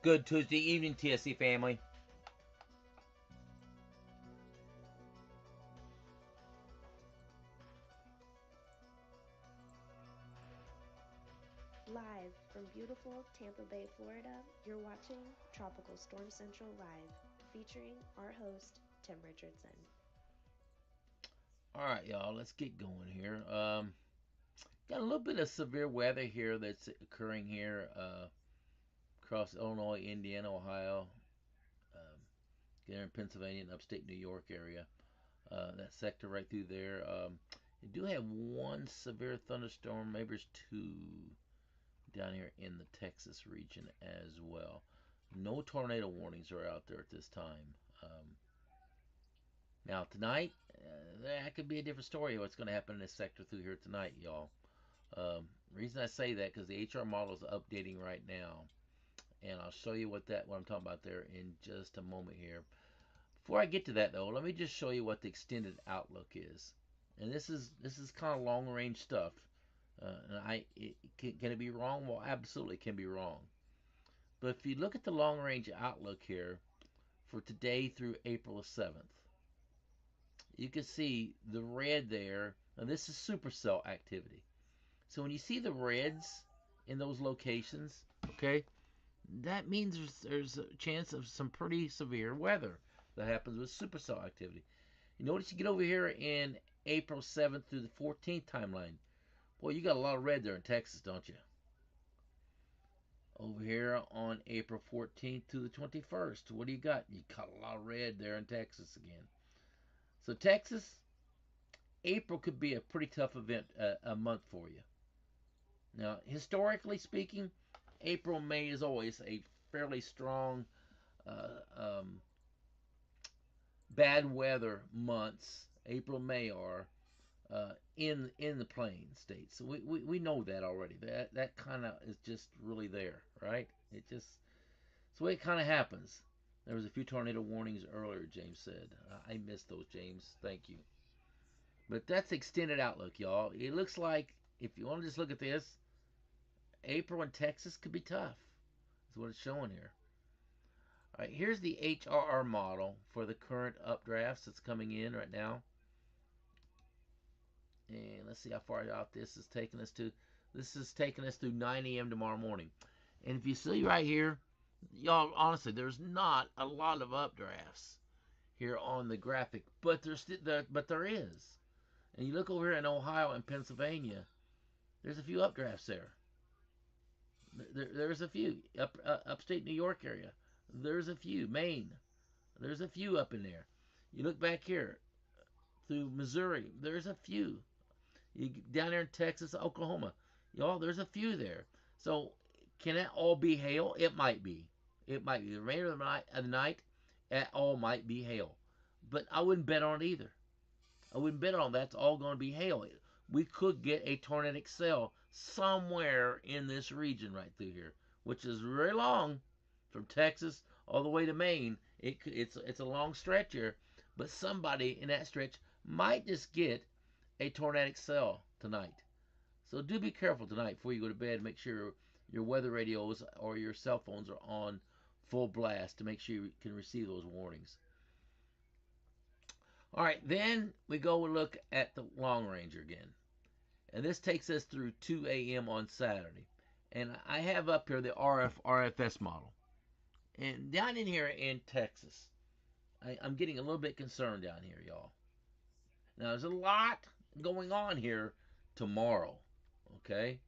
Good Tuesday evening, TSC family. Live from beautiful Tampa Bay, Florida, you're watching Tropical Storm Central Live, featuring our host, Tim Richardson. All right, y'all, let's get going here. Got a little bit of severe weather here that's occurring here across Illinois, Indiana, Ohio, here in Pennsylvania and upstate New York area. That sector right through there. You do have one severe thunderstorm, maybe there's two down here in the Texas region as well. No tornado warnings are out there at this time. Now tonight, that could be a different story. What's going to happen in this sector through here tonight, y'all? Reason I say that because the HR model is updating right now, and I'll show you what I'm talking about there in just a moment here. Before I get to that though, let me just show you what the extended outlook is. And this is kind of long range stuff. Can it be wrong? Well, absolutely can be wrong. But if you look at the long range outlook here for today through April the 7th, you can see the red there. Now this is supercell activity. So when you see the reds in those locations, okay, that means there's a chance of some pretty severe weather that happens with supercell activity. You notice you get over here in April 7th through the 14th timeline. Boy, you got a lot of red there in Texas, don't you? Over here on April 14th to the 21st, what do you got? You got a lot of red there in Texas again. So Texas, April could be a pretty tough event, a month for you. Now, historically speaking, April, May is always a fairly strong uh, um, bad weather months. April, May are in the plain states. So we know that already. That kind of is just really there, right? It's the way it kind of happens. There was a few tornado warnings earlier, James said. I missed those, James. Thank you. But that's extended outlook, y'all. It looks like if you want to just look at this, April in Texas could be tough. That's what it's showing here. All right, here's the HRR model for the current updrafts that's coming in right now. And let's see how far out this is taking us to. This is taking us through 9 a.m. tomorrow morning. And if you see right here, y'all, honestly, there's not a lot of updrafts here on the graphic, but there is. And you look over here in Ohio and Pennsylvania, there's a few updrafts there. There's a few upstate New York area. There's a few Maine. There's a few up in there. You look back here through Missouri. There's a few. You down there in Texas, Oklahoma. Y'all, there's a few there. So can that all be hail? It might be. It might be. The remainder of the night, it all might be hail. But I wouldn't bet on it either. I wouldn't bet on that's all going to be hail. We could get a tornadic cell somewhere in this region right through here, which is very long from Texas all the way to Maine. It's a long stretch here, but somebody in that stretch might just get a tornadic cell tonight. So do be careful tonight before you go to bed. Make sure your weather radios or your cell phones are on full blast to make sure you can receive those warnings. All right, then we go and look at the long range again. And this takes us through 2 a.m. on Saturday. And I have up here the RFS model. And down in here in Texas, I'm getting a little bit concerned down here, y'all. Now, there's a lot going on here tomorrow, okay?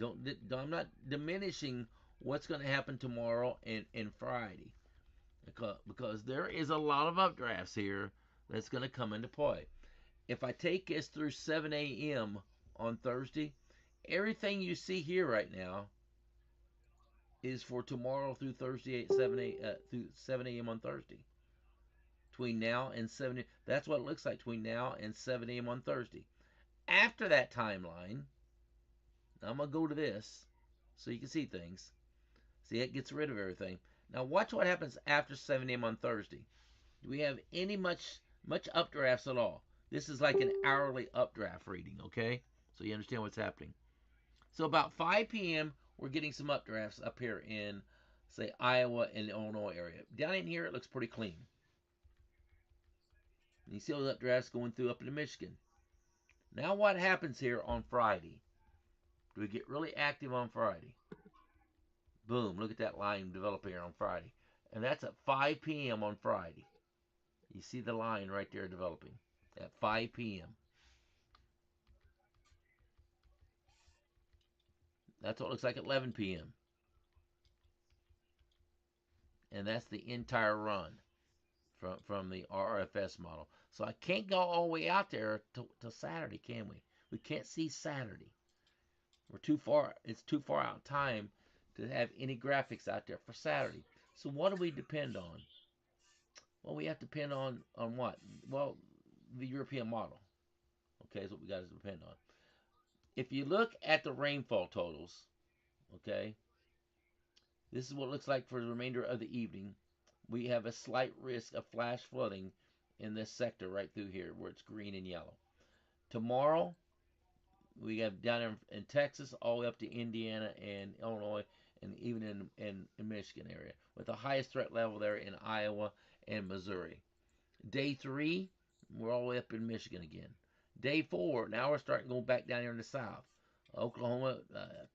I'm not diminishing what's going to happen tomorrow and Friday because there is a lot of updrafts here that's going to come into play. If I take us through 7 a.m. on Thursday, everything you see here right now is for tomorrow through Thursday at 7 a.m. on Thursday. Between now and 7, that's what it looks like between now and 7 a.m. on Thursday. After that timeline, I'm going to go to this so you can see things. See, it gets rid of everything. Now watch what happens after 7 a.m. on Thursday. Do we have any much updrafts at all? This is like an hourly updraft reading, okay? So you understand what's happening. So about 5 p.m., we're getting some updrafts up here in say Iowa and the Illinois area. Down in here, it looks pretty clean. And you see all the updrafts going through up into Michigan. Now what happens here on Friday? Do we get really active on Friday? Boom, look at that line developing here on Friday. And that's at 5 p.m. on Friday. You see the line right there developing at 5 p.m. That's what it looks like at 11 p.m. And that's the entire run from the RFS model. So I can't go all the way out there to Saturday, can we? We can't see Saturday. We're too far. It's too far out in time to have any graphics out there for Saturday. So what do we depend on? Well, we have to depend on what? Well, the European model. Okay, is what we got to depend on. If you look at the rainfall totals, okay, this is what it looks like for the remainder of the evening. We have a slight risk of flash flooding in this sector right through here where it's green and yellow. Tomorrow, we have down in Texas all the way up to Indiana and Illinois and even in Michigan area with the highest threat level there in Iowa and Missouri. Day 3, we're all the way up in Michigan again. Day 4, now we're starting to go back down here in the south. Oklahoma,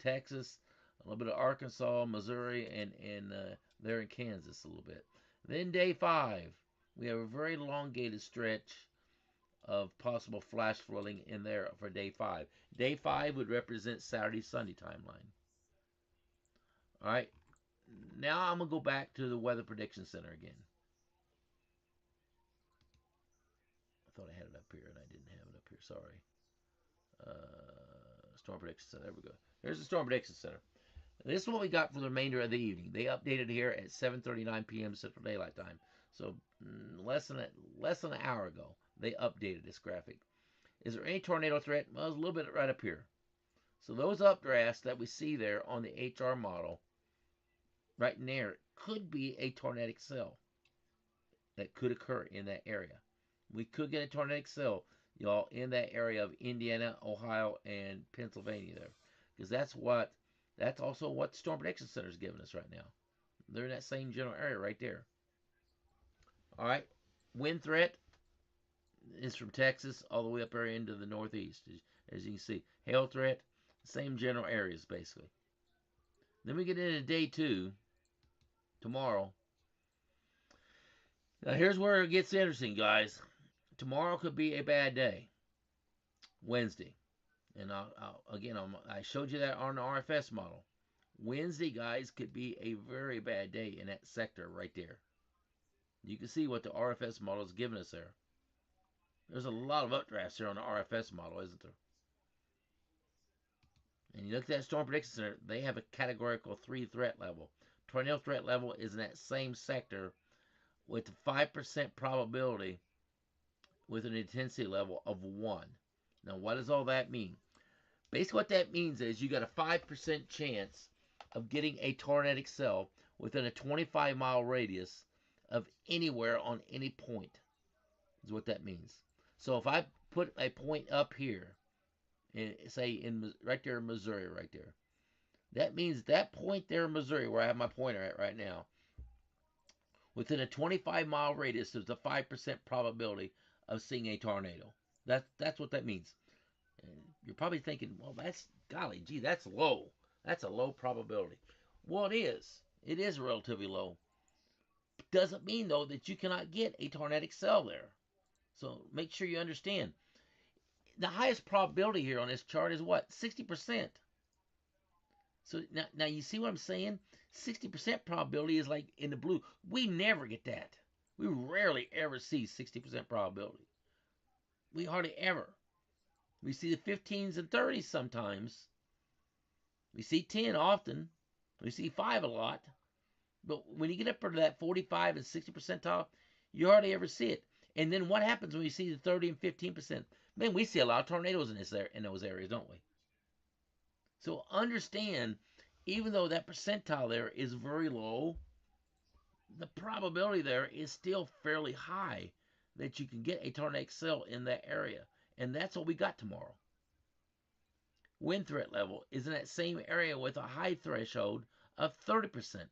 Texas, a little bit of Arkansas, Missouri, and there in Kansas a little bit. Then day 5, we have a very elongated stretch of possible flash flooding in there for day 5. Day 5 would represent Saturday, Sunday timeline. All right, now I'm going to go back to the Weather Prediction Center again. I thought I had it up here, and I didn't have it up here. Sorry. Storm Prediction Center. There we go. Here's the Storm Prediction Center. This is what we got for the remainder of the evening. They updated here at 7:39 p.m. Central Daylight Time. So less than an hour ago, they updated this graphic. Is there any tornado threat? Well, there's a little bit right up here. So those updrafts that we see there on the HR model, right in there, could be a tornadic cell that could occur in that area. We could get a tornadic cell, y'all, in that area of Indiana, Ohio, and Pennsylvania there, because that's also what the Storm Prediction Center is giving us right now. They're in that same general area right there. All right, wind threat is from Texas all the way up there into the northeast, as you can see. Hail threat, same general areas basically. Then we get into day 2, tomorrow. Now here's where it gets interesting, guys. Tomorrow could be a bad day. Wednesday. And I showed you that on the RFS model. Wednesday, guys, could be a very bad day in that sector right there. You can see what the RFS model is giving us there. There's a lot of updrafts here on the RFS model, isn't there? And you look at that Storm Prediction Center, they have a categorical 3 threat level. Tornado threat level is in that same sector with a 5% probability with an intensity level of 1. Now, what does all that mean? Basically, what that means is you got a 5% chance of getting a tornadic cell within a 25-mile radius of anywhere on any point, is what that means. So if I put a point up here, say right there in Missouri, right there, that means that point there in Missouri, where I have my pointer at right now, within a 25-mile radius, there's a 5% probability of seeing a tornado. That's what that means. And you're probably thinking, well, golly gee, that's low. That's a low probability. Well, it is. It is relatively low. Doesn't mean, though, that you cannot get a tornadic cell there. So make sure you understand. The highest probability here on this chart is what? 60%. So now you see what I'm saying? 60% probability is like in the blue. We never get that. We rarely ever see 60% probability. We hardly ever. We see the 15s and 30s sometimes. We see 10 often. We see 5 a lot. But when you get up to that 45 and 60 percentile, you hardly ever see it. And then what happens when you see the 30 and 15%? Man, we see a lot of tornadoes in those areas, don't we? So understand, even though that percentile there is very low, the probability there is still fairly high that you can get a tornadic cell in that area. And that's what we got tomorrow. Wind threat level is in that same area with a high threshold of 30%.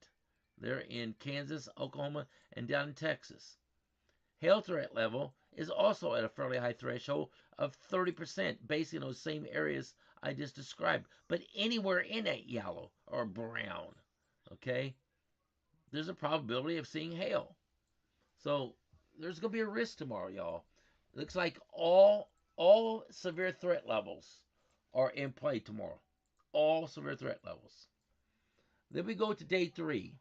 They're in Kansas, Oklahoma, and down in Texas. Hail threat level is also at a fairly high threshold of 30%, based on those same areas I just described. But anywhere in that yellow or brown, okay, there's a probability of seeing hail. So there's going to be a risk tomorrow, y'all. It looks like all severe threat levels are in play tomorrow. All severe threat levels. Then we go to day 3.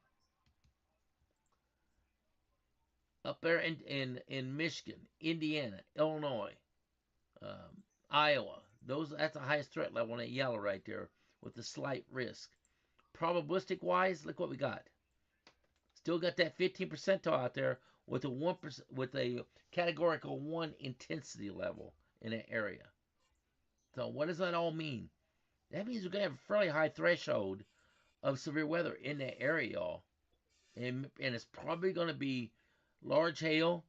Up there in Michigan, Indiana, Illinois, Iowa. That's the highest threat level in that yellow right there with the slight risk. Probabilistic wise, look what we got. Still got that 15 percentile out there with a 1% with a categorical 1 intensity level in that area. So what does that all mean? That means we're gonna have a fairly high threshold of severe weather in that area, y'all. And it's probably gonna be large hail,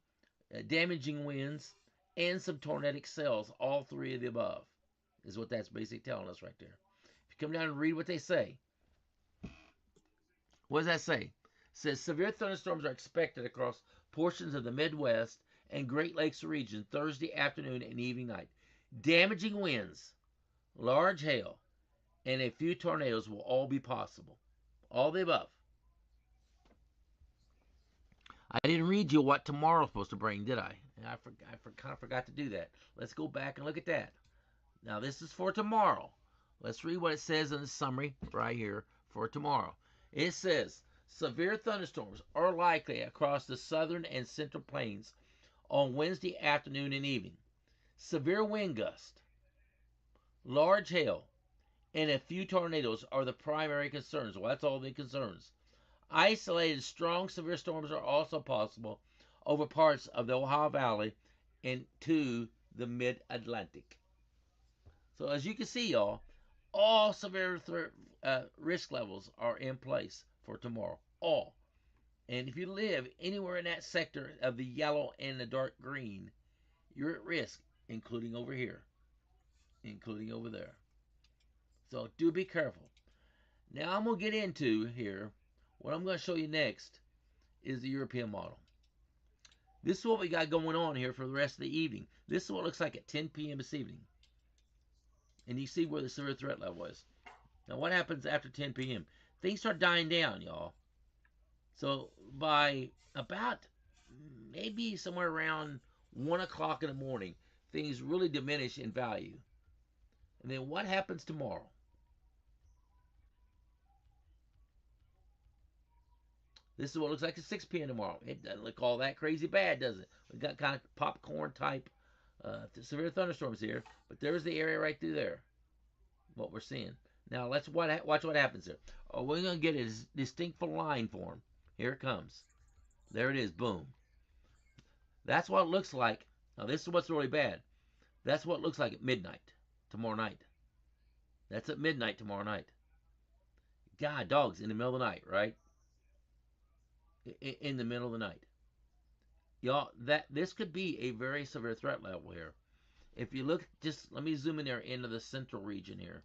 damaging winds, and some tornadic cells. All 3 of the above is what that's basically telling us right there. If you come down and read what they say, what does that say? It says severe thunderstorms are expected across portions of the Midwest and Great Lakes region Thursday afternoon and evening night. Damaging winds, large hail, and a few tornadoes will all be possible. All the above. I didn't read you what tomorrow's supposed to bring, did I? I kind of forgot to do that. Let's go back and look at that. Now, this is for tomorrow. Let's read what it says in the summary right here for tomorrow. It says, severe thunderstorms are likely across the southern and central plains on Wednesday afternoon and evening. Severe wind gusts, large hail, and a few tornadoes are the primary concerns. Well, that's all the concerns. Isolated strong severe storms are also possible over parts of the Ohio Valley into the mid-Atlantic. So as you can see, y'all, all severe risk levels are in place for tomorrow. All. And if you live anywhere in that sector of the yellow and the dark green, you're at risk, including over here, including over there. So do be careful. Now I'm going to get into here. What I'm going to show you next is the European model. This is what we got going on here for the rest of the evening. This is what it looks like at 10 p.m. this evening. And you see where the severe threat level is. Now what happens after 10 p.m.? Things start dying down, y'all. So by about maybe somewhere around 1 o'clock in the morning, things really diminish in value. And then what happens tomorrow? This is what it looks like at 6 p.m. tomorrow. It doesn't look all that crazy bad, does it? We've got kind of popcorn type severe thunderstorms here, but there's the area right through there, what we're seeing. Now let's watch what happens here. Oh, we're going to get a distinct line form. Here it comes. There it is. Boom. That's what it looks like. Now this is what's really bad. That's what it looks like at midnight tomorrow night. That's at midnight tomorrow night. God, dogs, in the middle of the night, right? In the middle of the night. Y'all, this could be a very severe threat level here. If you look, just let me zoom in there into the central region here.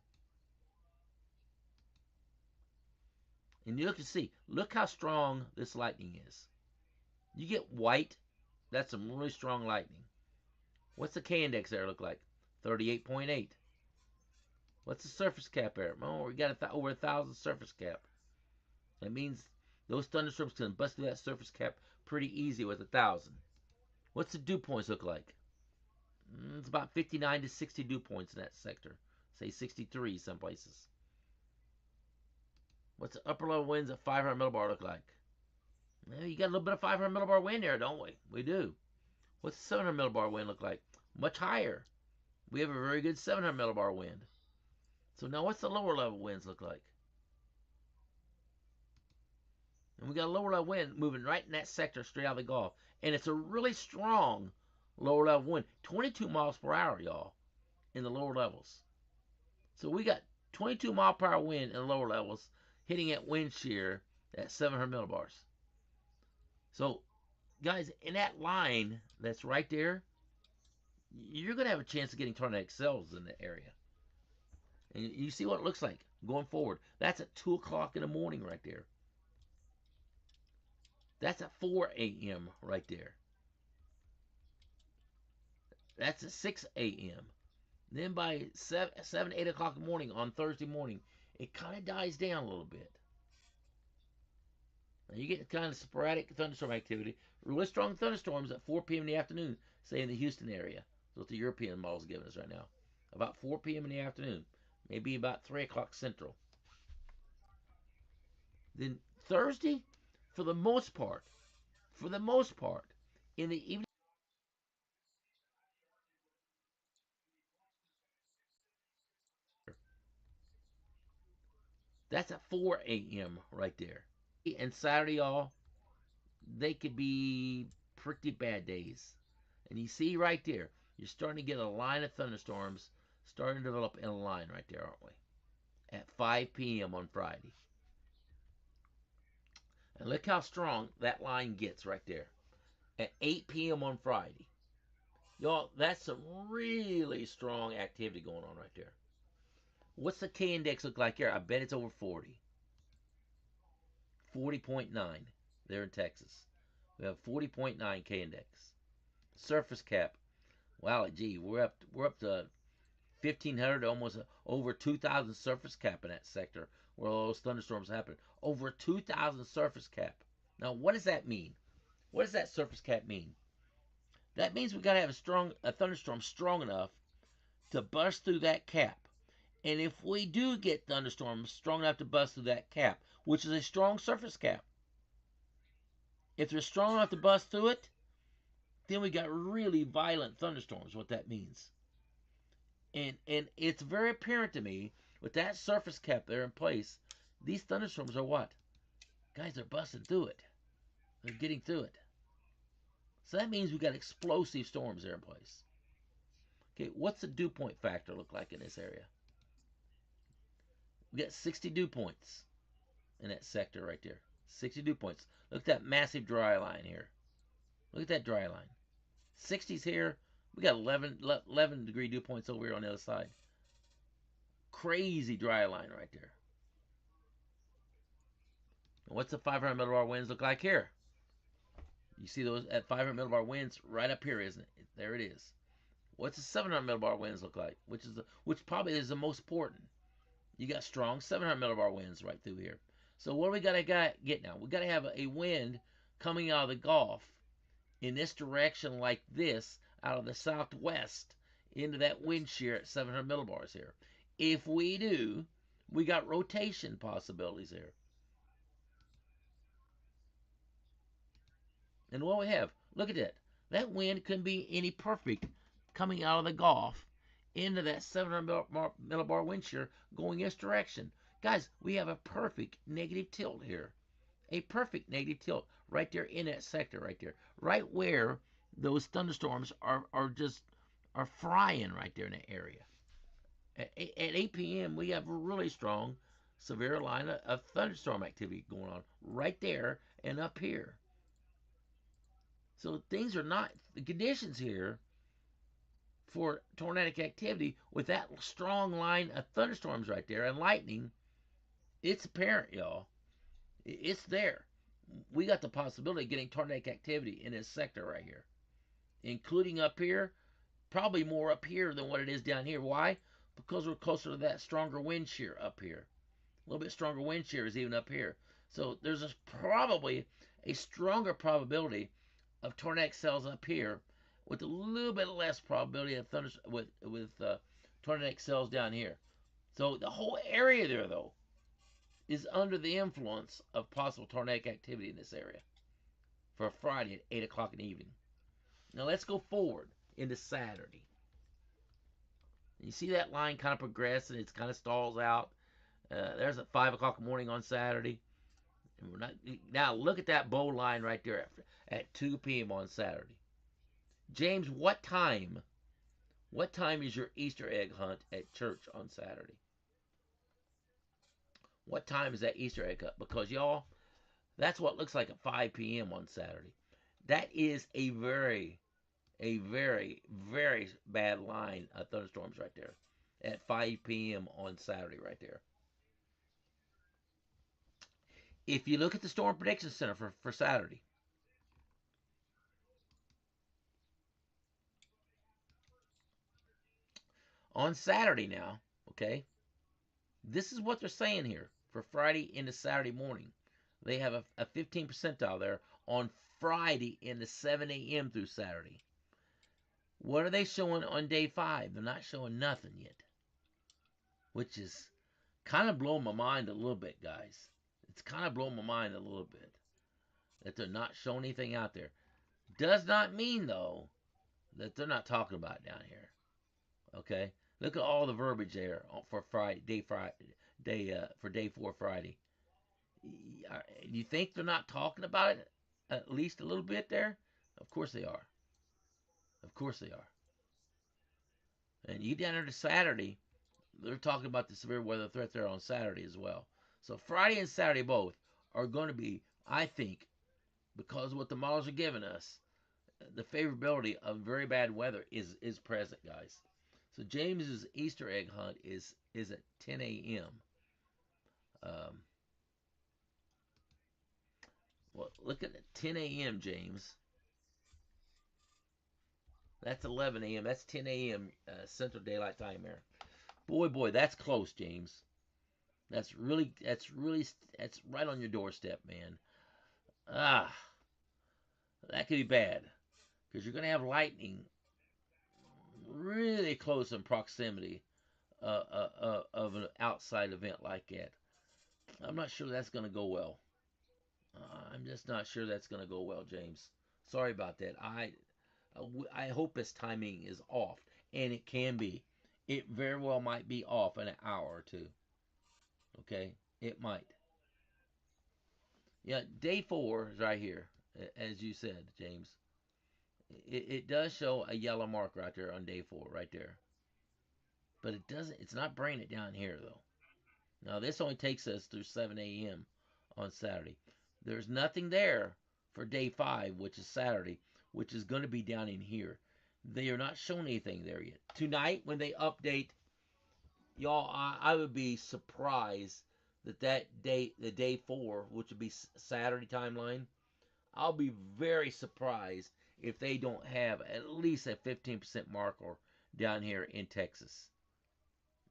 And you look how strong this lightning is. You get white, that's some really strong lightning. What's the K-index there look like? 38.8. What's the surface cap there? Oh, we got over 1,000 surface cap. That means those thunderstorms can bust through that surface cap pretty easy with 1,000. What's the dew points look like? It's about 59 to 60 dew points in that sector. Say 63 some places. What's the upper level winds at 500 millibar look like? Well, you got a little bit of 500 millibar wind there, don't we? We do. What's the 700 millibar wind look like? Much higher. We have a very good 700 millibar wind. So now what's the lower level winds look like? And we got a lower level wind moving right in that sector straight out of the Gulf. And it's a really strong lower level wind. 22 miles per hour, y'all, in the lower levels. So we got 22 mile per hour wind in the lower levels hitting at wind shear at 700 millibars. So, guys, in that line that's right there, you're going to have a chance of getting tornadic cells in the area. And you see what it looks like going forward. That's at 2 o'clock in the morning right there. That's at 4 a.m. right there. That's at 6 a.m. Then by 8 o'clock in the morning on Thursday morning, it kind of dies down a little bit. Now you get kind of sporadic thunderstorm activity. Really strong thunderstorms at 4 p.m. in the afternoon, say in the Houston area. That's what the European model is giving us right now. About 4 p.m. in the afternoon, maybe about 3 o'clock central. Then Thursday, for the most part, in the evening, that's at 4 a.m. right there. And Saturday, y'all, they could be pretty bad days. And you see right there, you're starting to get a line of thunderstorms starting to develop in a line right there, aren't we? At 5 p.m. on Friday. And look how strong that line gets right there. At 8 p.m. on Friday. Y'all, that's some really strong activity going on right there. What's the K index look like here? I bet it's over 40. 40.9 there in Texas. We have 40.9 K index. Surface cap. Wow, gee, we're up to 1,500, almost over 2,000 surface cap in that sector where all those thunderstorms happen. Over 2,000 surface cap. Now, what does that mean? What does that surface cap mean? That means we got to have a thunderstorm strong enough to bust through that cap. And if we do get thunderstorms strong enough to bust through that cap, which is a strong surface cap, if they're strong enough to bust through it, then we got really violent thunderstorms, what that means. And it's very apparent to me, with that surface cap there in place, these thunderstorms are what? Guys, they're busting through it. They're getting through it. So that means we got explosive storms there in place. Okay, what's the dew point factor look like in this area? We got 60 dew points in that sector right there. 60 dew points. Look at that massive dry line here. Look at that dry line. 60's here. We got 11 degree dew points over here on the other side. Crazy dry line right there. And what's the 500 millibar winds look like here? You see those at 500 millibar winds right up here, isn't it? There it is. What's the 700 millibar winds look like? Which probably is the most important. You got strong 700 millibar winds right through here. So what do we got to get now? We got to have a wind coming out of the Gulf in this direction like this, out of the southwest into that wind shear at 700 millibars here. If we do, we got rotation possibilities here. And what we have, look at that. That wind couldn't be any perfect coming out of the Gulf into that 700 millibar wind shear going this direction. Guys, we have a perfect negative tilt here. A perfect negative tilt right there in that sector right there. Right where those thunderstorms are frying right there in that area. At 8 p.m., we have a really strong, severe line of thunderstorm activity going on right there and up here. So things are not, the conditions here for tornadic activity with that strong line of thunderstorms right there and lightning, it's apparent, y'all. It's there. We got the possibility of getting tornadic activity in this sector right here, including up here, probably more up here than what it is down here. Why? Because we're closer to that stronger wind shear up here. A little bit stronger wind shear is even up here. So there's probably a stronger probability of tornadic cells up here, with a little bit less probability of tornadic cells down here. So the whole area there, though, is under the influence of possible tornadic activity in this area for Friday at 8 o'clock in the evening. Now let's go forward into Saturday. You see that line kind of progressing. It kind of stalls out. There's at 5 o'clock in the morning on Saturday. And we're not, now look at that bow line right there at 2 p.m. on Saturday. James, what time is your Easter egg hunt at church on Saturday? What time is that Easter egg hunt? Because y'all, that's what it looks like at 5 p.m. on Saturday. That is a very, very bad line of thunderstorms right there at 5 p.m. on Saturday right there. If you look at the Storm Prediction Center for Saturday, On Saturday now, okay, this is what they're saying here for Friday into Saturday morning. They have a 15 percentile there on Friday in the 7 a.m. through Saturday. What are they showing on day 5? They're not showing nothing yet, which is kind of blowing my mind a little bit, guys. It's kind of blowing my mind a little bit that they're not showing anything out there. Does not mean, though, that they're not talking about it down here. Okay? Look at all the verbiage there for day 4 Friday. You think they're not talking about it at least a little bit there? Of course they are. Of course they are. And you get down there to Saturday, they're talking about the severe weather threat there on Saturday as well. So Friday and Saturday both are going to be, I think, because of what the models are giving us, the favorability of very bad weather is present, guys. So James's Easter egg hunt is at 10 a.m. Well, look at 10 a.m., James. That's 11 a.m. That's 10 a.m. Central Daylight Time there. Boy, that's close, James. That's right on your doorstep, man. That could be bad because you're going to have lightning really close in proximity of an outside event like that. I'm not sure that's going to go well. I'm just not sure that's going to go well, James. Sorry about that. I hope this timing is off, and it can be. It very well might be off in an hour or two. Okay, it might. Yeah, day 4 is right here, as you said, James. It does show a yellow mark right there on day 4, right there. But it doesn't. It's not bringing it down here though. Now this only takes us through 7 a.m. on Saturday. There's nothing there for day 5, which is Saturday, which is going to be down in here. They are not showing anything there yet. Tonight, when they update, y'all, I would be surprised that date, the day 4, which would be Saturday timeline, I'll be very surprised if they don't have at least a 15% marker down here in Texas.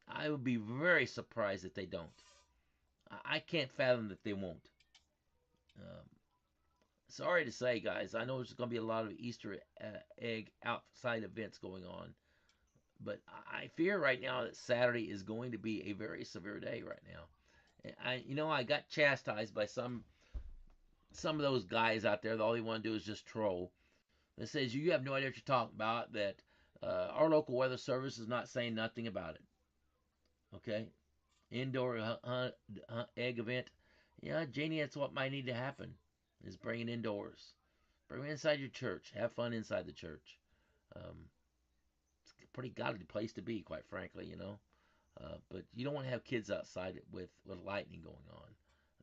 I would be very surprised if they don't. I can't fathom that they won't. Sorry to say, guys, I know there's going to be a lot of Easter egg outside events going on, but I fear right now that Saturday is going to be a very severe day right now. I got chastised by some of those guys out there that all they want to do is just troll. That says you have no idea what you're talking about, that our local weather service is not saying nothing about it. Okay? Indoor egg event. Yeah, Janie, that's what might need to happen, is bring it indoors. Bring it inside your church. Have fun inside the church. It's a pretty godly place to be, quite frankly, you know. But you don't want to have kids outside with lightning going on.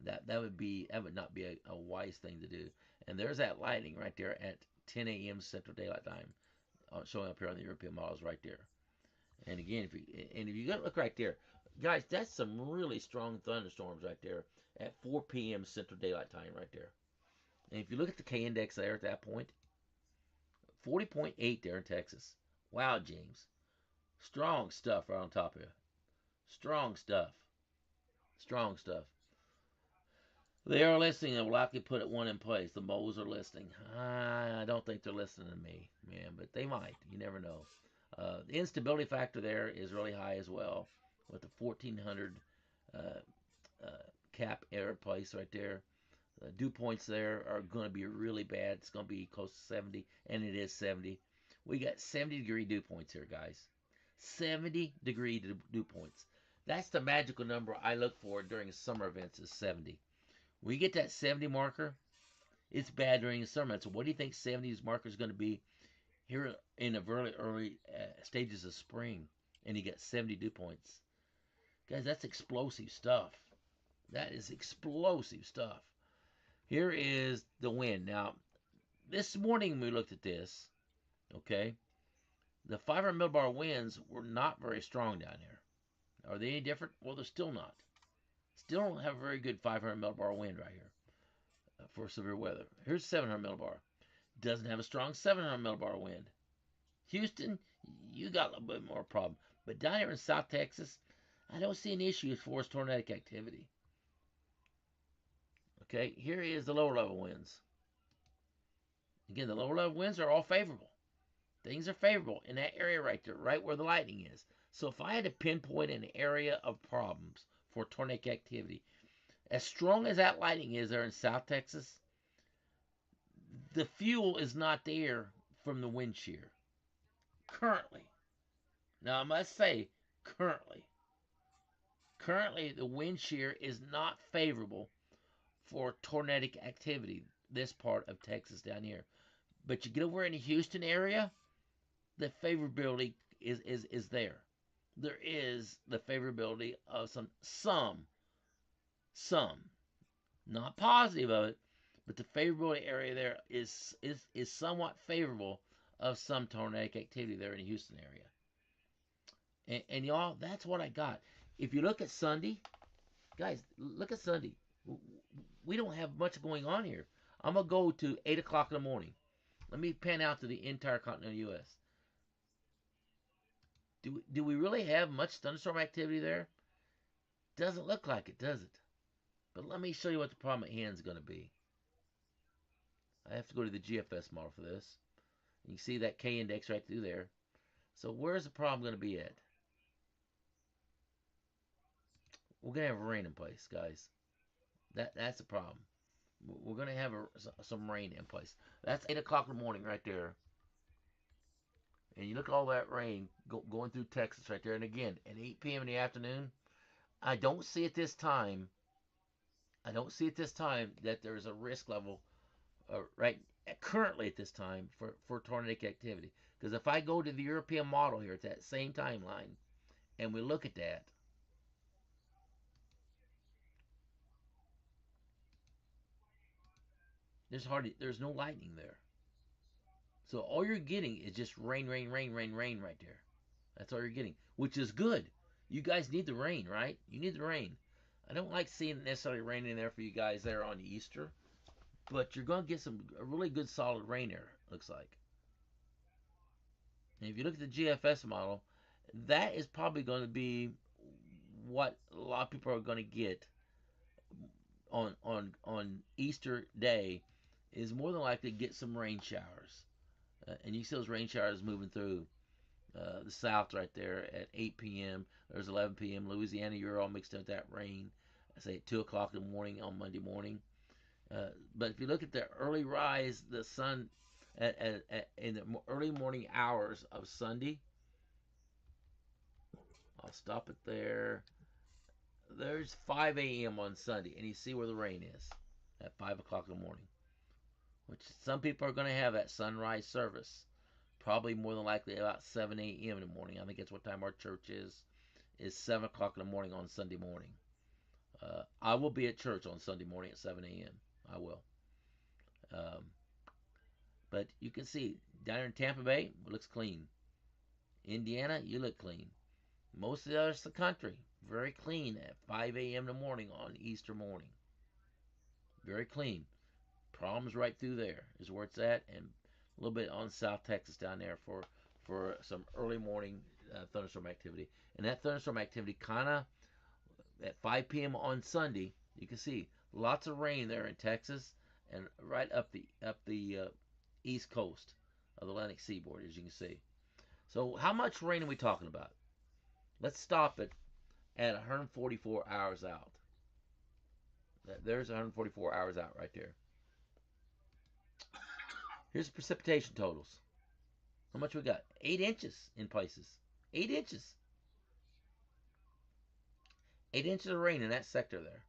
That would not be a wise thing to do. And there's that lightning right there at 10 a.m. Central Daylight Time, showing up here on the European models right there. And again, if you look right there, guys, that's some really strong thunderstorms right there at 4 p.m. Central Daylight Time right there. And if you look at the K index there at that point, 40.8 there in Texas. Wow, James, strong stuff right on top of you. Strong stuff. Strong stuff. They are listening and will likely put one in place. The moles are listening. I don't think they're listening to me, man, but they might. You never know. The instability factor there is really high as well, with the 1400 cap air place right there. The dew points there are going to be really bad. It's going to be close to 70, and it is 70. We got 70-degree dew points here, guys. 70-degree dew points. That's the magical number I look for during summer events, is 70. When you get that 70 marker, it's bad during the summer. So what do you think 70's marker is going to be here in the very early stages of spring? And you get 70 dew points. Guys, that's explosive stuff. That is explosive stuff. Here is the wind. Now, this morning when we looked at this, okay, the 500 millibar winds were not very strong down here. Are they any different? Well, they're still not. Still don't have a very good 500 millibar wind right here for severe weather. Here's 700 millibar. Doesn't have a strong 700 millibar wind. Houston, you got a little bit more problem. But down here in South Texas, I don't see an issue as far as tornadic activity. Okay, here is the lower level winds. Again, the lower level winds are all favorable. Things are favorable in that area right there, right where the lightning is. So if I had to pinpoint an area of problems for tornadic activity, as strong as that lightning is there in South Texas, the fuel is not there from the wind shear currently. Now I must say, currently the wind shear is not favorable for tornadic activity this part of Texas down here. But you get over in the Houston area, the favorability is there. There is the favorability of some, not positive of it, but the favorability area there is somewhat favorable of some tornadic activity there in the Houston area. And y'all, that's what I got. If you look at Sunday, guys, look at Sunday. We don't have much going on here. I'm going to go to 8 o'clock in the morning. Let me pan out to the entire continental U.S. Do we really have much thunderstorm activity there? Doesn't look like it, does it? But let me show you what the problem at hand is going to be. I have to go to the GFS model for this. You can see that K index right through there. So where's the problem going to be at? We're going to have rain in place, guys. That's the problem. We're going to have some rain in place. That's 8 o'clock in the morning right there. And you look at all that rain going through Texas right there. And again, at 8 p.m. in the afternoon, I don't see at this time that there's a risk level right currently at this time for tornadic activity. Because if I go to the European model here at that same timeline and we look at that, there's no lightning there. So all you're getting is just rain right there. That's all you're getting, which is good. You guys need the rain, right? You need the rain. I don't like seeing necessarily rain in there for you guys there on Easter, but you're going to get a really good solid rain there, looks like. And if you look at the GFS model, that is probably going to be what a lot of people are going to get on Easter Day, is more than likely to get some rain showers. And you see those rain showers moving through the south right there at 8 p.m. There's 11 p.m. Louisiana, you're all mixed in with that rain. I say at 2 o'clock in the morning on Monday morning. But if you look at the early rise, the sun in the early morning hours of Sunday, I'll stop it there. There's 5 a.m. on Sunday, and you see where the rain is at 5 o'clock in the morning. Which some people are going to have that sunrise service. Probably more than likely about 7 a.m. in the morning. I think that's what time our church is 7 o'clock in the morning on Sunday morning. I will be at church on Sunday morning at 7 a.m. I will. But you can see down in Tampa Bay, it looks clean. Indiana, you look clean. Most of the rest of the country, very clean at 5 a.m. in the morning on Easter morning. Very clean. Problems right through there is where it's at, and a little bit on South Texas down there for some early morning thunderstorm activity. And that thunderstorm activity kind of at 5 p.m. on Sunday, you can see lots of rain there in Texas and right up the east coast of the Atlantic seaboard, as you can see. So how much rain are we talking about? Let's stop it at 144 hours out. There's 144 hours out right there. Here's the precipitation totals. How much we got? 8 inches in places. 8 inches. 8 inches of rain in that sector there.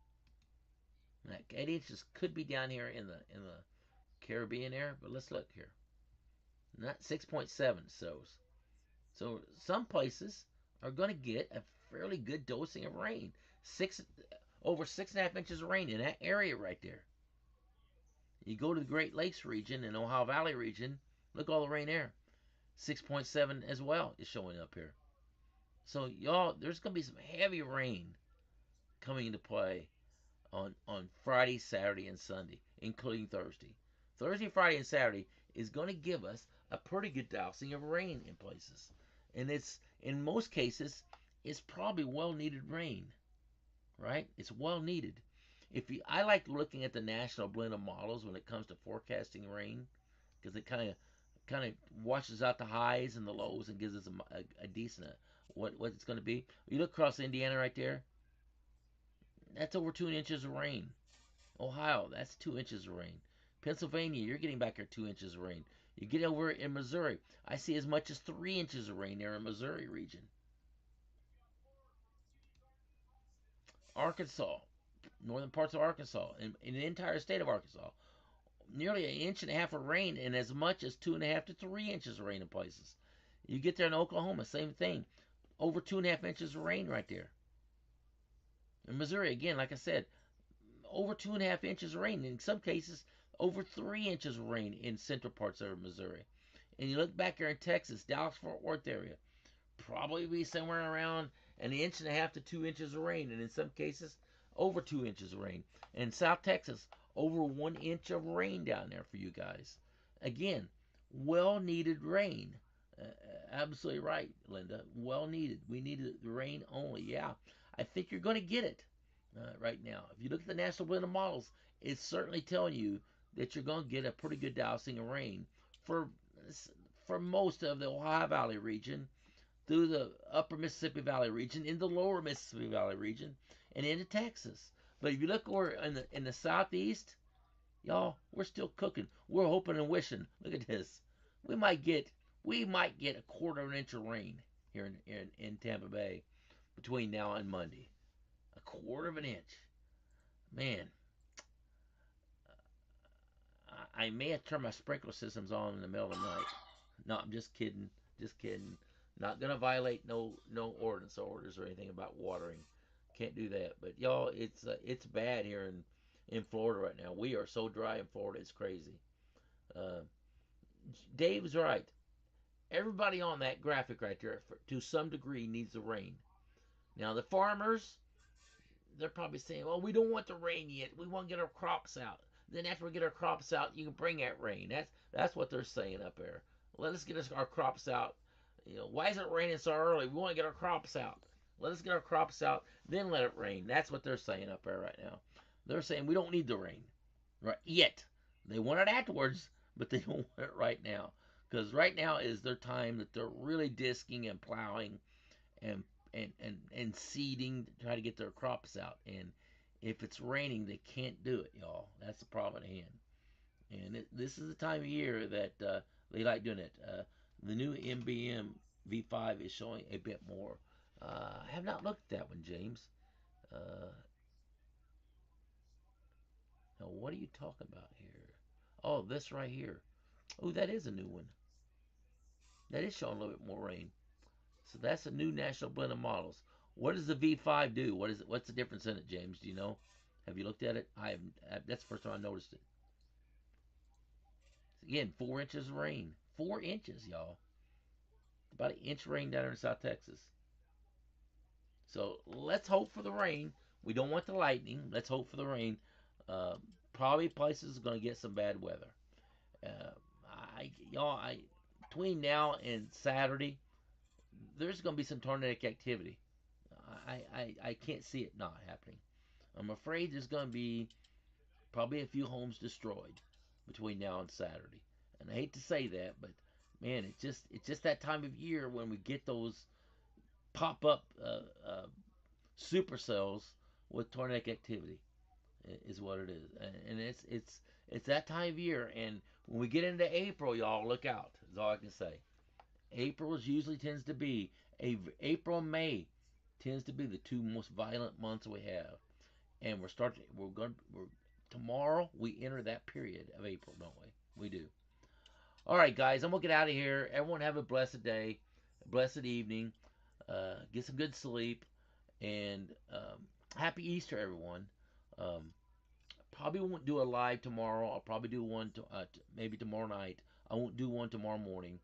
And that 8 inches could be down here in the Caribbean area, but let's look here. Not 6.7 so some places are going to get a fairly good dosing of rain. Over 6.5 inches of rain in that area right there. You go to the Great Lakes region and Ohio Valley region, look all the rain there. 6.7 as well is showing up here. So y'all, there's going to be some heavy rain coming into play on Friday, Saturday, and Sunday, including Thursday. Thursday, Friday, and Saturday is going to give us a pretty good dousing of rain in places. And it's, in most cases, it's probably well needed rain, right? It's well needed. I like looking at the national blend of models when it comes to forecasting rain, because it kind of washes out the highs and the lows and gives us a decent what it's going to be. You look across Indiana right there, that's over 2 inches of rain. Ohio, that's 2 inches of rain. Pennsylvania, you're getting back here 2 inches of rain. You get over in Missouri, I see as much as 3 inches of rain there in Missouri region. Arkansas, northern parts of Arkansas, in the entire state of Arkansas, nearly an inch and a half of rain and as much as 2.5 to 3 inches of rain in places. You get there in Oklahoma, same thing, over 2.5 inches of rain right there. In Missouri, again, like I said, over 2.5 inches of rain. In some cases, over 3 inches of rain in central parts of Missouri. And you look back here in Texas, Dallas Fort Worth area, probably be somewhere around an inch and a half to 2 inches of rain, and in some cases, over 2 inches of rain. And South Texas, over 1 inch of rain down there for you guys. Again, well needed rain. Absolutely right, Linda. Well needed. We needed the rain only. Yeah, I think you're going to get it right now. If you look at the National Blend of Models, it's certainly telling you that you're going to get a pretty good dousing of rain for for most of the Ohio Valley region, through the upper Mississippi Valley region, in the lower Mississippi Valley region, and into Texas. But if you look over in the southeast, y'all, we're still cooking. We're hoping and wishing. Look at this. We might get a quarter of an inch of rain here in Tampa Bay between now and Monday. A quarter of an inch. Man, I may have turned my sprinkler systems on in the middle of the night. No, I'm just kidding. Just kidding. Not gonna violate no orders or anything about watering. Can't do that. But y'all, it's bad here in Florida right now. We are so dry in Florida, it's crazy. Uh, Dave's right. Everybody on that graphic right there, to some degree, needs the rain. Now the farmers, they're probably saying, "Well, we don't want the rain yet. We want to get our crops out. Then after we get our crops out, you can bring that rain." That's what they're saying up there. Let us get our crops out. Why is it raining so early? We want to get our crops out. Let us get our crops out, then let it rain. That's what they're saying up there right now. They're saying we don't need the rain right yet. They want it afterwards, but they don't want it right now, because right now is their time that they're really disking and plowing and seeding to try to get their crops out. And if it's raining, they can't do it, y'all. That's the problem at hand. And this is the time of year that they like doing it. The new MBM V5 is showing a bit more. I have not looked at that one, James. Uh, Now, what are you talking about here? Oh, this right here. Oh, that is a new one. That is showing a little bit more rain. So that's a new national blend of models. What does the V5 do? What's the difference in it, James? Do you know? Have you looked at it? That's the first time I noticed it. Again, 4 inches of rain. 4 inches, y'all. About an inch of rain down there in South Texas. So let's hope for the rain. We don't want the lightning. Let's hope for the rain. Probably places are going to get some bad weather. Uh, between now and Saturday, there's going to be some tornadic activity. I can't see it not happening. I'm afraid there's going to be probably a few homes destroyed between now and Saturday. And I hate to say that, but man, it's just that time of year when we get those pop up supercells with tornadic activity, is what it is. And it's that time of year. And when we get into April, y'all, look out. Is all I can say. April usually tends to be April, May tends to be the two most violent months we have. And tomorrow we enter that period of April, don't we? We do. All right, guys, I'm gonna get out of here. Everyone have a blessed day, a blessed evening. Get some good sleep, and happy Easter, everyone. Probably won't do a live tomorrow. I'll probably do one maybe tomorrow night. I won't do one tomorrow morning.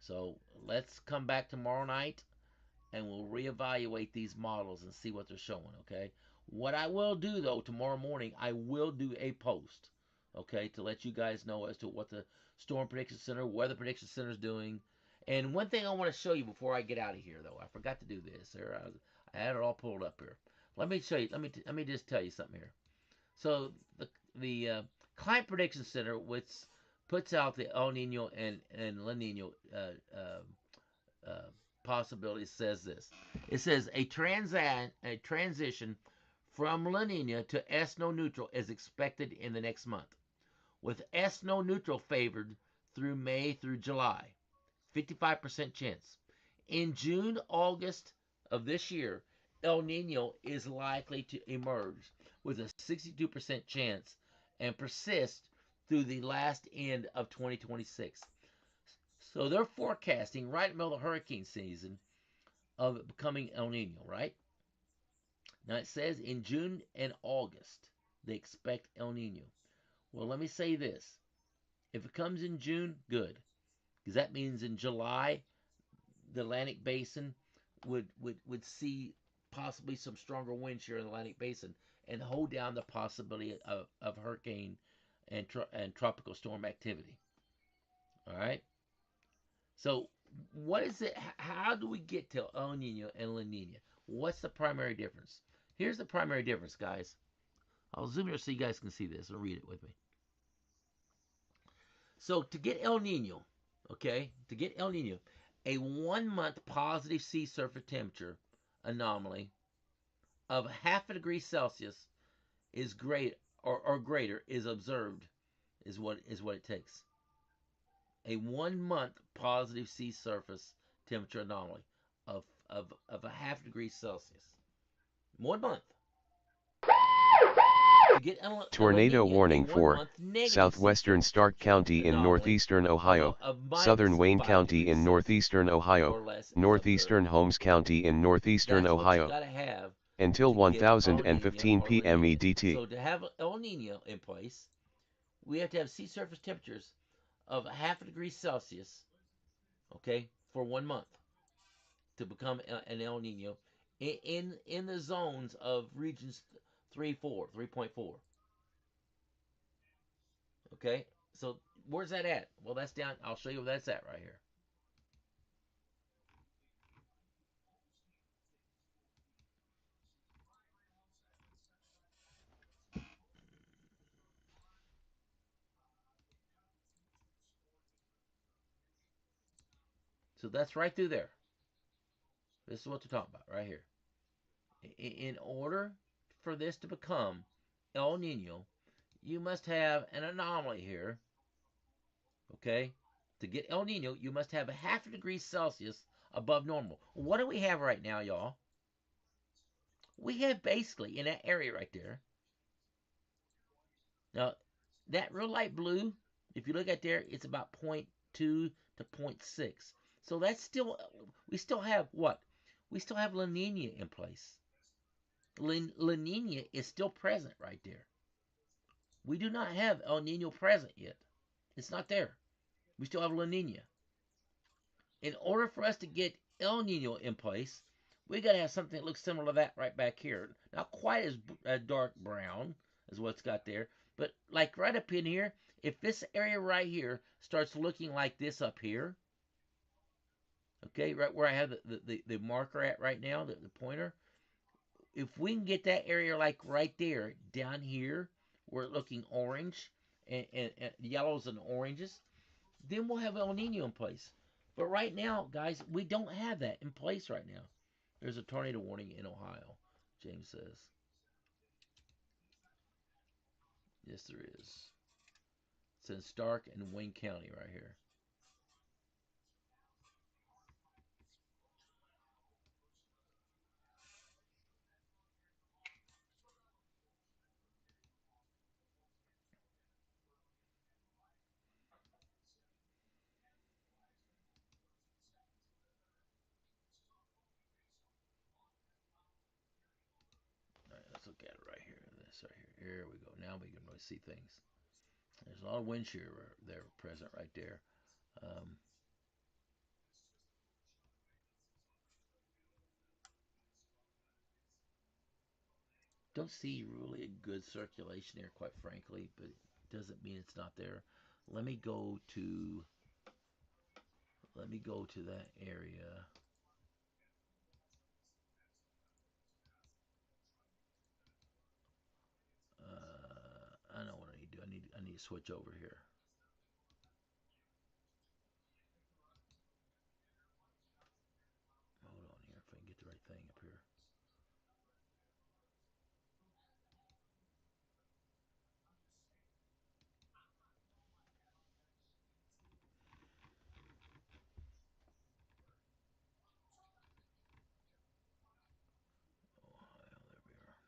So let's come back tomorrow night, and we'll reevaluate these models and see what they're showing, okay? What I will do, though, tomorrow morning, I will do a post, okay, to let you guys know as to what the Storm Prediction Center, Weather Prediction Center is doing, And one thing I want to show you before I get out of here, though, I forgot to do this. There, I had it all pulled up here. Let me show you. Let me just tell you something here. So the Climate Prediction Center, which puts out the El Nino and La Nina possibilities, says this. It says a transition from La Nina to SNO neutral is expected in the next month, with SNO neutral favored through May through July. 55% chance. In June, August of this year, El Nino is likely to emerge with a 62% chance and persist through the last end of 2026. So they're forecasting right in the middle of the hurricane season of it becoming El Nino, right? Now it says in June and August they expect El Nino. Well, let me say this. If it comes in June, good. Because that means in July, the Atlantic Basin would see possibly some stronger winds here in the Atlantic Basin and hold down the possibility of hurricane and tropical storm activity. All right. So what is it? How do we get to El Nino and La Nina? What's the primary difference? Here's the primary difference, guys. I'll zoom here so you guys can see this and read it with me. So to get El Nino, okay, to get El Nino, a 1 month positive sea surface temperature anomaly of 0.5 degrees Celsius is great or greater is observed, is what it takes. A 1 month positive sea surface temperature anomaly of 0.5 degrees Celsius. 1 month. Tornado warning for southwestern Stark County in northeastern Ohio, southern Wayne County in northeastern Ohio, northeastern Holmes County in northeastern Ohio, until 1015 p.m. EDT. So to have El Nino in place, we have to have sea surface temperatures of 0.5 degrees Celsius, okay, for 1 month to become an El Nino in the zones of regions 3.4. Okay, so where's that at? Well, that's down. I'll show you where that's at right here. So that's right through there. This is what they're talking about right here. In order for this to become El Nino, you must have an anomaly here. Okay? To get El Nino, you must have 0.5 degrees Celsius above normal. What do we have right now, y'all? We have basically in that area right there. Now, that real light blue, if you look at there, it's about 0.2 to 0.6. So that's still, we still have what? We still have La Nina in place. La Nina is still present right there. We do not have El Nino present yet. It's not there. We still have La Nina. In order for us to get El Nino in place, we got to have something that looks similar to that right back here. Not quite as dark brown as what's got there, but like right up in here, if this area right here starts looking like this up here, okay, right where I have the marker at right now, the pointer, if we can get that area like right there, down here, where it's looking orange, and yellows and oranges, then we'll have El Nino in place. But right now, guys, we don't have that in place right now. There's a tornado warning in Ohio, James says. Yes, there is. It's in Stark and Wayne County right here. All right, let's look at it right here. This right here. Here we go. Now we can really see things. There's a lot of wind shear there present right there. Don't see really a good circulation here, quite frankly, but it doesn't mean it's not there. Let me go to let me go to that area. I know what I need to do. I need to switch over here. Hold on here if I can get the right thing up here. Ohio, there we are.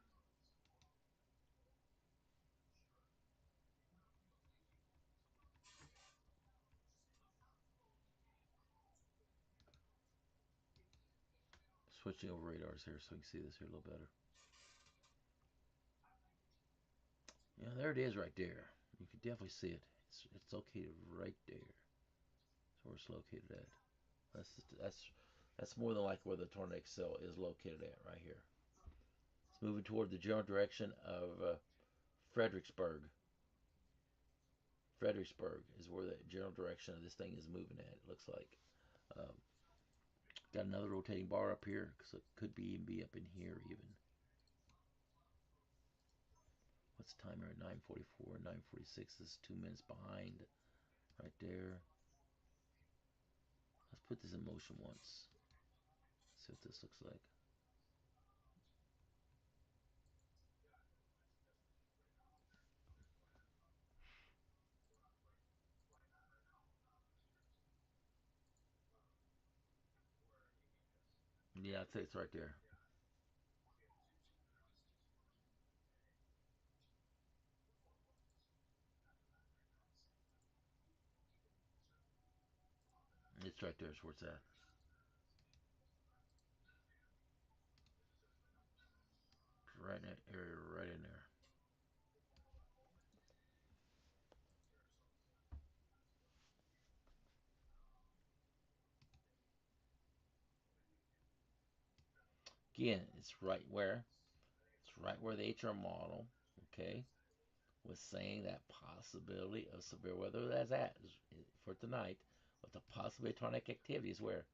Switching over radars here so we can see this here a little better. Yeah, there it is right there. You can definitely see it. It's located right there. That's where it's located at. That's more than like where the Tornadic cell is located at right here. It's moving toward the general direction of Fredericksburg. Fredericksburg is where the general direction of this thing is moving at. It looks like. Um, got another rotating bar up here, so it could be up in here even. What's the timer at 9:44, 9:46? This is 2 minutes behind, right there. Let's put this in motion once. See what this looks like. Yeah, I'd say it's right there. It's right there. Is where it's at. Right in that area, right in there. Again, it's right where the HR model, okay, was saying that possibility of severe weather that's at for tonight, but the possibility of tornadic activity is where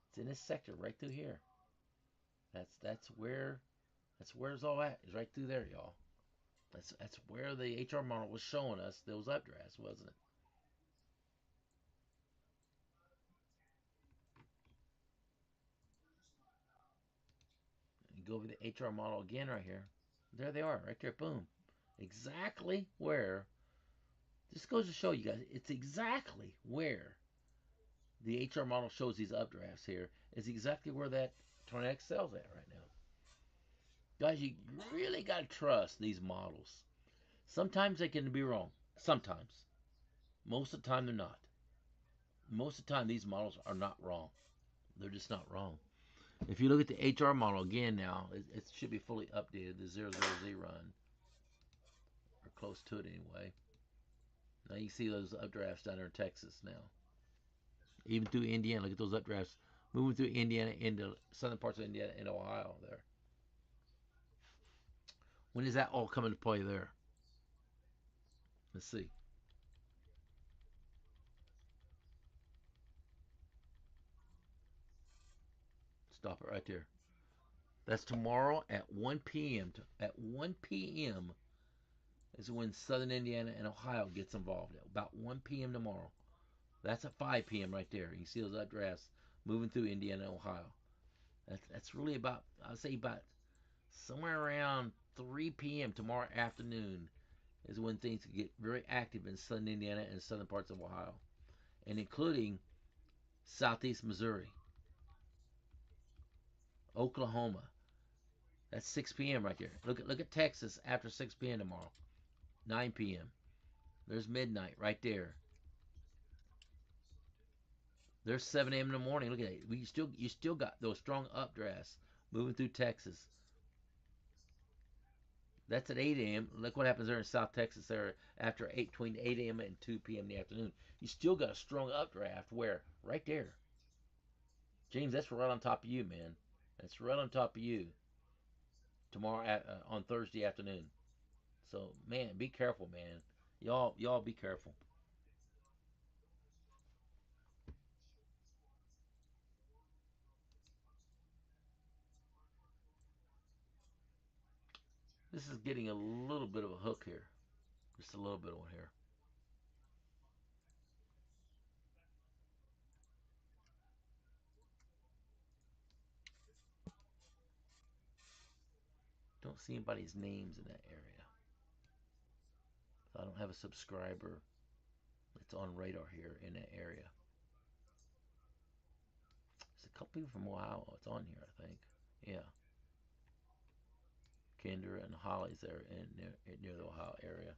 it's in this sector right through here. That's where it's all at. Is right through there, y'all. That's where the HR model was showing us those updrafts, wasn't it? You go over the HR model again right here. There they are, right there. Boom. Exactly where. This goes to show you guys, it's exactly where the HR model shows these updrafts here. Is exactly where that Tornadic cell's at right now. Guys, you really got to trust these models. Sometimes they can be wrong. Sometimes. Most of the time, they're not. Most of the time, these models are not wrong. They're just not wrong. If you look at the HR model again now, it should be fully updated, the 000Z run, or close to it anyway. Now you can see those updrafts down there in Texas now. Even through Indiana, look at those updrafts moving through Indiana into southern parts of Indiana and Ohio there. When does that all come into play there? Let's see. Stop it right there. That's tomorrow at 1 p.m. At 1 p.m. is when southern Indiana and Ohio gets involved. At about 1 p.m. tomorrow. That's at 5 p.m. right there. You can see those updrafts moving through Indiana and Ohio. That's really about, I'd say about somewhere around 3 p.m. tomorrow afternoon is when things get very active in southern Indiana and southern parts of Ohio, and including southeast Missouri, Oklahoma. That's 6 p.m. right there. Look at Texas after 6 p.m. tomorrow, 9 p.m. There's midnight right there. There's 7 a.m. in the morning. Look at it. You still got those strong updrafts moving through Texas. That's at 8 a.m. Look what happens there in South Texas there after between 8 a.m. and 2 p.m. in the afternoon. You still got a strong updraft where? Right there. James, that's right on top of you, man. That's right on top of you tomorrow on Thursday afternoon. So, man, be careful, man. Y'all be careful. This is getting a little bit of a hook here. Just a little bit on here. Don't see anybody's names in that area. I don't have a subscriber that's on radar here in that area. There's a couple people from Ohio. It's on here, I think. Yeah. Kendra and Holly's there near the Ohio area.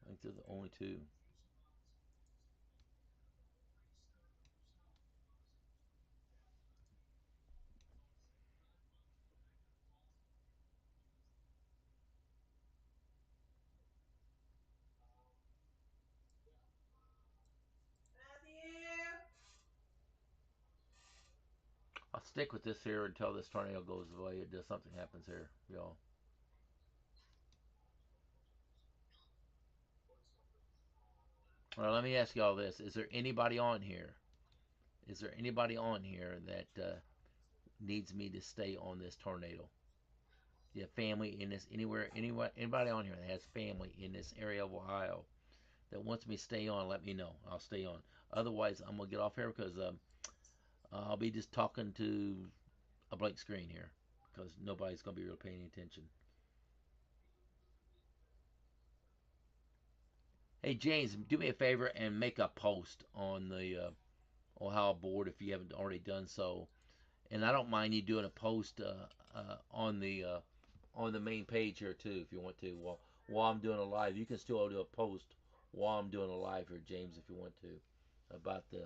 I think they're the only two. I'll stick with this here until this tornado goes away. Something happens here, y'all. All right, let me ask y'all this: is there anybody on here? Is there anybody on here that needs me to stay on this tornado? You have family in this anybody on here that has family in this area of Ohio that wants me to stay on? Let me know. I'll stay on. Otherwise, I'm gonna get off here because I'll be just talking to a blank screen here because nobody's gonna be really paying attention. Hey James, do me a favor and make a post on the Ohio board if you haven't already done so. And I don't mind you doing a post on the main page here too if you want to. While I'm doing a live, you can still do a post while I'm doing a live here, James, if you want to, about the.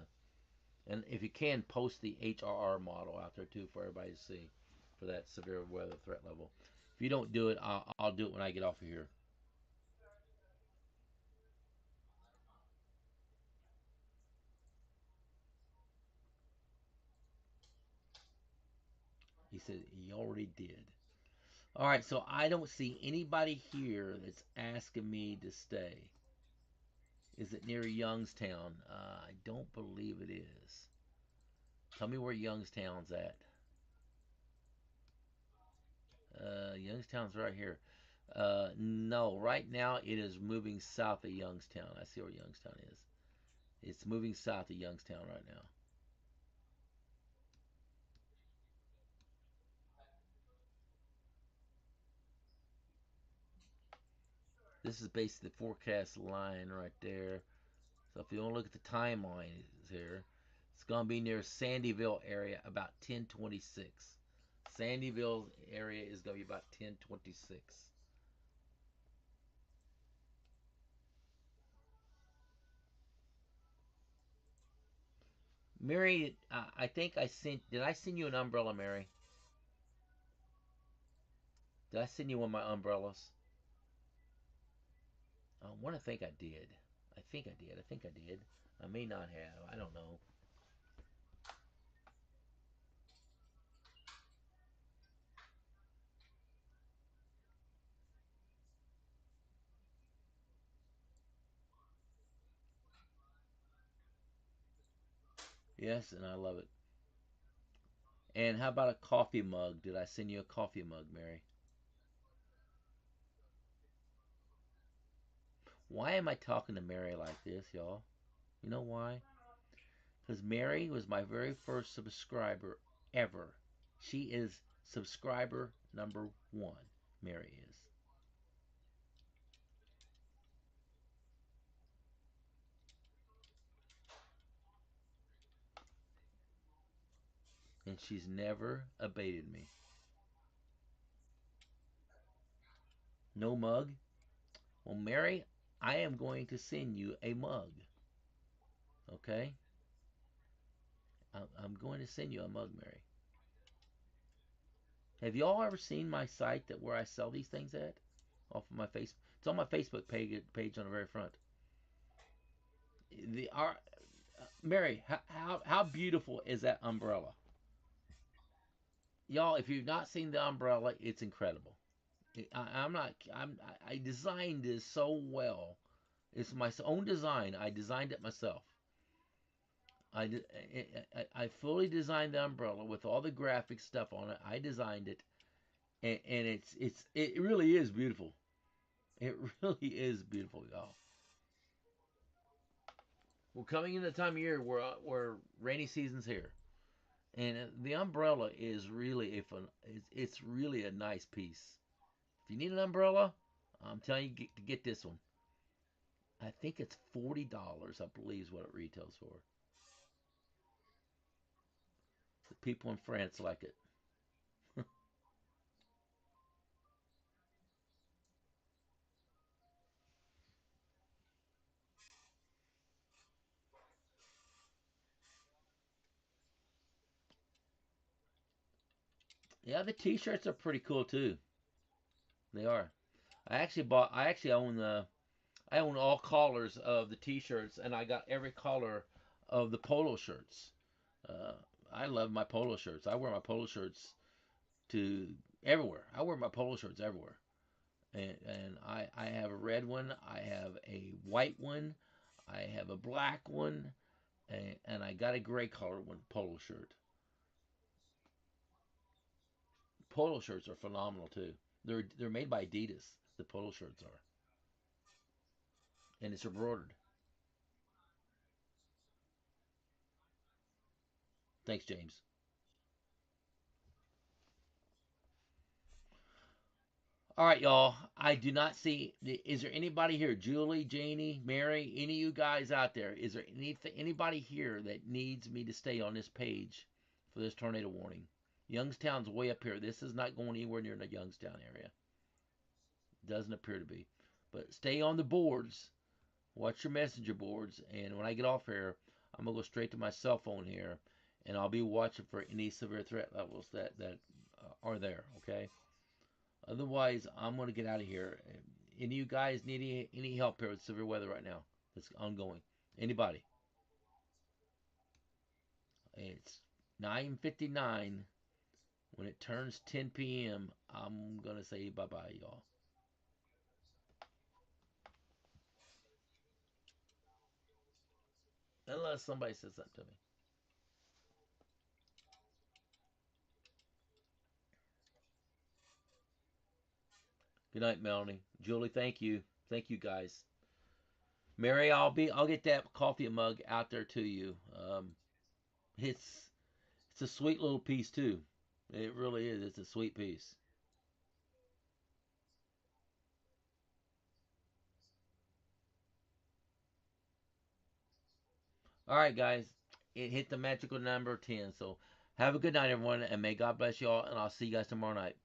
And if you can, post the HRR model out there too for everybody to see for that severe weather threat level. If you don't do it, I'll do it when I get off of here. He said he already did. All right, so I don't see anybody here that's asking me to stay. Is it near Youngstown? I don't believe it is. Tell me where Youngstown's at. Youngstown's right here. No, right now it is moving south of Youngstown. I see where Youngstown is. It's moving south of Youngstown right now. This is basically the forecast line right there. So if you want to look at the timeline here, it's going to be near Sandyville area about 10:26. Sandyville area is going to be about 10:26. Mary, I think I sent. Did I send you an umbrella, Mary? Did I send you one of my umbrellas? I want to think I did. I think I did. I think I did. I may not have. I don't know. Yes, and I love it. And how about a coffee mug? Did I send you a coffee mug, Mary? Why am I talking to Mary like this, y'all? You know why? Because Mary was my very first subscriber ever. She is subscriber number 1. Mary is. And she's never abated me. No mug? Well, Mary, I am going to send you a mug. Okay? I'm going to send you a mug, Mary. Have y'all ever seen my site that where I sell these things at? Off of my face, it's on my Facebook page on the very front. Mary, how beautiful is that umbrella? Y'all, if you've not seen the umbrella, it's incredible. I designed this so well. It's my own design. I designed it myself. I fully designed the umbrella with all the graphic stuff on it. I designed it, and it really is beautiful. It really is beautiful, y'all. We're coming into the time of year where rainy season's here, and the umbrella is really it's really a nice piece. If you need an umbrella, I'm telling you to get this one. I think it's $40, I believe, is what it retails for. The people in France like it. Yeah, the T-shirts are pretty cool too. They are. I actually own I own all colors of the T-shirts, and I got every color of the polo shirts. Uh, I love my polo shirts. I wear my polo shirts to everywhere. I wear my polo shirts everywhere. And I have a red one. I have a white one. I have a black one, and I got a gray color one polo shirt. Polo shirts are phenomenal too. They're made by Adidas. The polo shirts are, and it's embroidered. Thanks, James. All right, y'all. I do not see. Is there anybody here? Julie, Janie, Mary, any of you guys out there? Is there anybody here that needs me to stay on this page for this tornado warning? Youngstown's way up here. This is not going anywhere near the Youngstown area. Doesn't appear to be. But stay on the boards. Watch your messenger boards. And when I get off here, I'm gonna go straight to my cell phone here, and I'll be watching for any severe threat levels that are there. Okay. Otherwise, I'm going to get out of here. Any of you guys need any help here with severe weather right now? That's ongoing. Anybody? It's 9:59. When it turns 10 p.m., I'm going to say bye-bye, y'all. Unless somebody says something to me. Good night, Melanie. Julie, thank you. Thank you, guys. Mary, I'll get that coffee mug out there to you. It's it's a sweet little piece too. It really is. It's a sweet piece. All right, guys. It hit the magical number 10. So have a good night, everyone, and may God bless you all. And I'll see you guys tomorrow night.